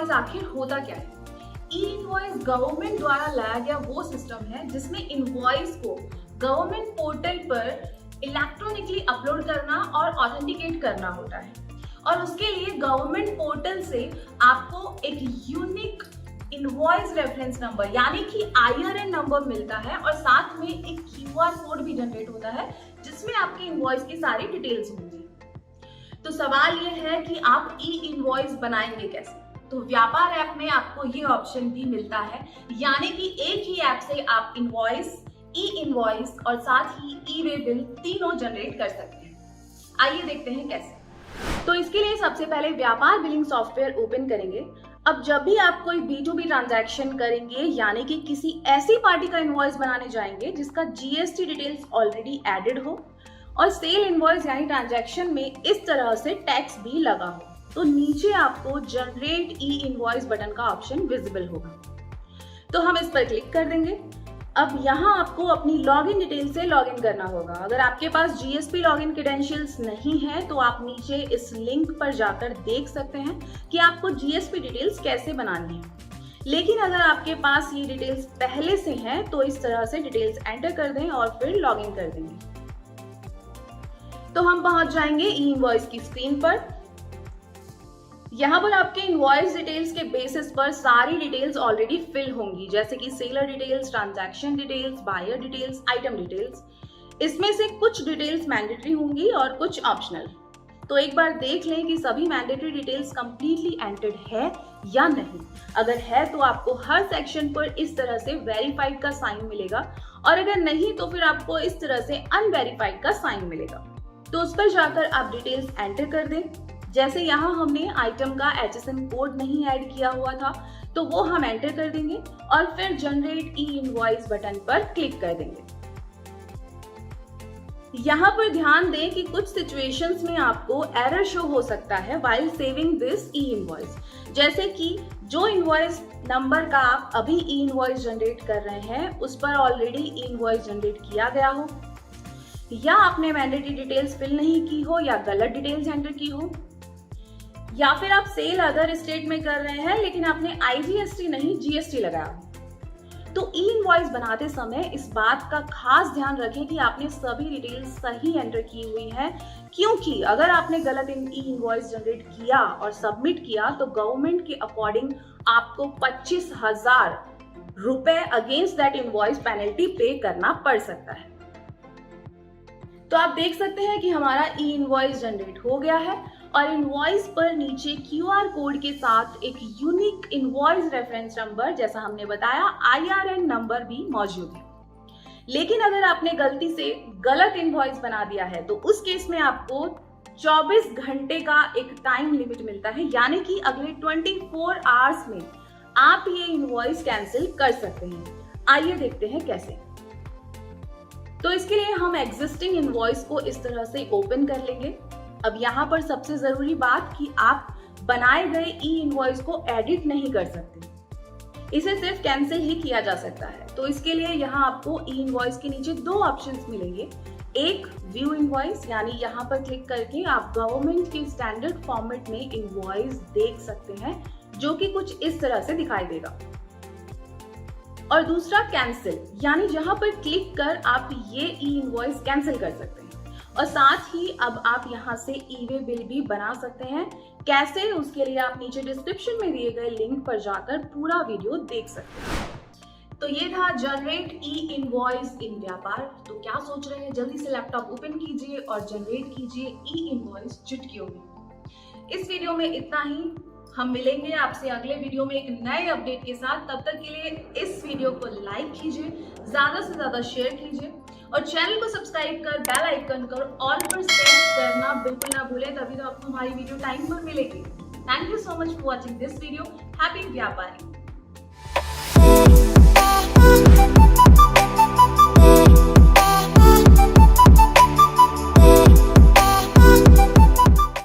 Invoice आखिर होता क्या है? ई इनवॉइस गवर्नमेंट द्वारा लाया गया वो सिस्टम है जिसमें इनवॉइस को गवर्नमेंट पोर्टल पर इलेक्ट्रॉनिकली अपलोड करना और ऑथेंटिकेट करना होता है, और उसके लिए गवर्नमेंट पोर्टल से आपको एक यूनिक इनवॉइस रेफरेंस नंबर यानी कि IRN नंबर मिलता है, और साथ में एक QR कोड भी जनरेट होता है जिसमें आपके इनवॉइस की सारी डिटेल्स होंगी। तो सवाल ये है कि आप ई इनवॉइस बनाएंगे कैसे? तो व्यापार ऐप में आपको ये ऑप्शन भी मिलता है, यानी कि एक ही ऐप से आप इनवॉइस, ई इनवॉइस और साथ ही ई वे बिल तीनों जनरेट कर सकते हैं। आइए देखते हैं कैसे। तो इसके लिए सबसे पहले व्यापार बिलिंग सॉफ्टवेयर ओपन करेंगे। अब जब भी आप कोई B2B ट्रांजैक्शन करेंगे, यानी कि किसी ऐसी पार्टी का इनवॉइस बनाने जाएंगे जिसका GST डिटेल्स ऑलरेडी एडेड हो और सेल इनवॉइस यानी ट्रांजैक्शन में इस तरह से टैक्स भी लगा हो, तो नीचे आपको जनरेट ई इनवॉइस बटन का ऑप्शन विजिबल होगा। तो हम इस पर क्लिक कर देंगे। अब यहाँ आपको अपनी लॉगिन डिटेल से लॉगिन करना होगा। अगर आपके पास GSP लॉगिन क्रेडेंशियल्स नहीं है तो आप नीचे इस लिंक पर जाकर देख सकते हैं कि आपको GSP डिटेल्स कैसे बनानी है। लेकिन अगर आपके पास ये डिटेल्स पहले से हैं तो इस तरह से डिटेल्स एंटर कर दें और फिर लॉगिन कर देंगे। तो हम पहुंच जाएंगे ई इनवॉइस की स्क्रीन पर। यहाँ पर आपके इनवॉइस डिटेल्स के बेसिस पर सारी डिटेल्स ऑलरेडी फिल होंगी, जैसे कि seller details, transaction details, buyer details, item details. इसमें से कुछ डिटेल्स मैंडेटरी होंगी और कुछ ऑप्शनल। तो एक बार देख लें कि सभी मैंडेटरी डिटेल्स कंप्लीटली एंटर्ड है या नहीं। अगर है तो आपको हर सेक्शन पर इस तरह से वेरीफाइड का साइन मिलेगा, और अगर नहीं तो फिर आपको इस तरह से अनवेरीफाइड का साइन मिलेगा। तो उस पर जाकर आप डिटेल्स एंटर कर दें। जैसे यहाँ हमने आइटम का HSN कोड नहीं ऐड किया हुआ था तो वो हम एंटर कर देंगे और फिर जनरेट ई इनवॉइस बटन पर क्लिक कर देंगे। यहाँ पर ध्यान दें कि कुछ सिचुएशंस में आपको एरर शो हो सकता है while saving this E invoice, जैसे कि जो इनवॉइस नंबर का आप अभी ई इनवॉइस जनरेट कर रहे हैं उस पर ऑलरेडी ई इनवॉइस जनरेट किया गया हो, या आपने मैंडेटरी डिटेल्स फिल नहीं की हो, या गलत डिटेल्स एंटर की हो, या फिर आप सेल अदर स्टेट में कर रहे हैं लेकिन आपने IGST नहीं GST लगाया हो। तो ई इनवॉइस बनाते समय इस बात का खास ध्यान रखें कि आपने सभी डिटेल्स सही एंटर की हुई हैं, क्योंकि अगर आपने गलत ई इनवॉइस जनरेट किया और सबमिट किया तो गवर्नमेंट के अकॉर्डिंग आपको 25,000 रुपए अगेंस्ट दैट इनवॉइस पेनल्टी पे करना पड़ सकता है। तो आप देख सकते हैं कि हमारा ई इनवॉइस जनरेट हो गया है और इनवॉइस पर नीचे QR कोड के साथ एक यूनिक इनवॉइस रेफरेंस नंबर, जैसा हमने बताया IRN नंबर भी मौजूद है। लेकिन अगर आपने गलती से गलत इनवॉइस बना दिया है तो उस केस में आपको 24 घंटे का एक टाइम लिमिट मिलता है, यानी कि अगले 24 आवर्स में आप ये इनवॉइस कैंसिल कर सकते हैं। आइए देखते हैं कैसे। तो इसके लिए हम एग्जिस्टिंग इनवॉइस को इस तरह से ओपन कर लेंगे। अब यहाँ पर सबसे जरूरी बात कि आप बनाए गए ई इनवॉइस को एडिट नहीं कर सकते, इसे सिर्फ कैंसिल ही किया जा सकता है। तो इसके लिए यहाँ आपको ई इनवॉइस के नीचे दो ऑप्शंस मिलेंगे। एक व्यू इनवॉइस, यानी यहाँ पर क्लिक करके आप गवर्नमेंट के स्टैंडर्ड फॉर्मेट में इनवॉइस देख सकते हैं, जो कि कुछ इस तरह से दिखाई देगा। और दूसरा कैंसिल, यानी जहां पर क्लिक कर आप ये ई इनवॉइस कैंसिल कर सकते हैं। और साथ ही अब आप यहां से ई वे बिल भी बना सकते हैं। कैसे, उसके लिए आप नीचे डिस्क्रिप्शन में दिए गए लिंक पर जाकर पूरा वीडियो देख सकते हैं। तो ये था जनरेट ई इनवॉइस इन व्यापार। तो क्या सोच रहे हैं, जल्दी से लैपटॉप ओपन कीजिए और जनरेट कीजिए ई इनवॉइस चुटकियों में। इस वीडियो में इतना ही। हम मिलेंगे आपसे अगले वीडियो में एक नए अपडेट के साथ। तब तक के लिए इस वीडियो को लाइक कीजिए, ज्यादा से ज्यादा शेयर कीजिए और चैनल को सब्सक्राइब कर बेल आइकन कर ऑल पर सेट करना बिल्कुल ना भूलें, तभी तो आपको हमारी वीडियो टाइम पर मिलेगी। Thank you so much for watching this video. Happy व्यापारी।